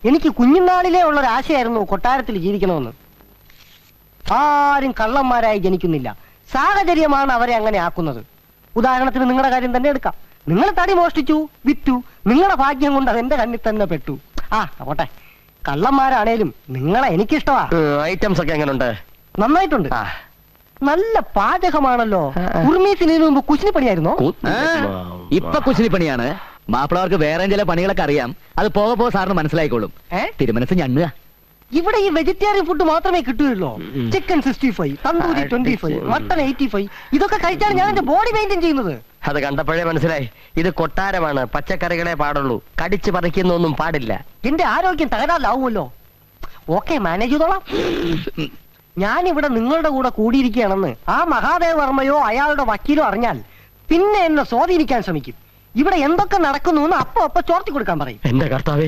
എനിക്ക് കുഞ്ഞുനാളിലേ ഉള്ളൊരു ആശയായിരുന്നു കൊട്ടാരത്തിൽ ജീവിക്കണമെന്ന്. ആരും കള്ളന്മാരായി ജനിക്കുന്നില്ല, സാഹചര്യമാണ് അവരെ അങ്ങനെ ആക്കുന്നത്. ഉദാഹരണത്തിന് നിങ്ങളുടെ കാര്യം തന്നെ എടുക്കാം. നിങ്ങൾ തടി മോഷ്ടിച്ചു, വിറ്റു, നിങ്ങളുടെ ഭാഗ്യം കൊണ്ട് അതെന്റെ കണ്ണിൽ തന്നെ പെട്ടു. പോട്ടെ, കള്ളന്മാരാണേലും നിങ്ങളെ എനിക്കിഷ്ടമാ. ഐറ്റംസ് ഒക്കെ എങ്ങനെയുണ്ട്? നന്നായിട്ടുണ്ട്. നല്ല പാചകമാണല്ലോ. ഉർമീസിന് മുമ്പ് കുശിനിപ്പണിയായിരുന്നോ? ഇപ്പൊ കുശിനിപ്പണിയാണ്. മാപ്പിളവർക്ക് വേറെ ചില പണികളൊക്കെ അറിയാം. അത് പോകെ പോകെ സാറിന് മനസ്സിലായിക്കോളും. തിരുമനസ് ഞണ്ണുക. ഇവിടെ ഈ വെജിറ്റേറിയൻ ഫുഡ് മാത്രമേ കിട്ടുകയുള്ളൂ. Chicken 65, tandoori 25, mutton 85. ഇതൊക്കെ കഴിച്ചാണ് ഞാൻ എന്റെ ബോഡി മെയിൻറ്റെയിൻ ചെയ്യുന്നത്. അത് കണ്ടപ്പോഴേ മനസ്സിലായി, ഇത് കൊട്ടാരമാണ്, പച്ചക്കറികളെ പാടുള്ളൂ, കടിച്ചു പറിക്കുന്നൊന്നും പാടില്ല. എന്റെ ആരോഗ്യം തകരാറിലാവുമല്ലോ. ഓക്കെ, മാനേജ് ചെയ്തോളാം. ഞാനിവിടെ നിങ്ങളുടെ കൂടെ കൂടിയിരിക്കുകയാണെന്ന് ആ മഹാദേവ വർമ്മയോ അയാളുടെ വക്കീലോ അറിഞ്ഞാൽ പിന്നെ എന്നെ സ്വാധീനിക്കാൻ ശ്രമിക്കും. ഇവിടെ എന്തൊക്കെ നടക്കുന്നു എന്ന് അപ്പൊ ചോർത്തി കൊടുക്കാൻ പറയും. എന്റെ കർത്താവേ,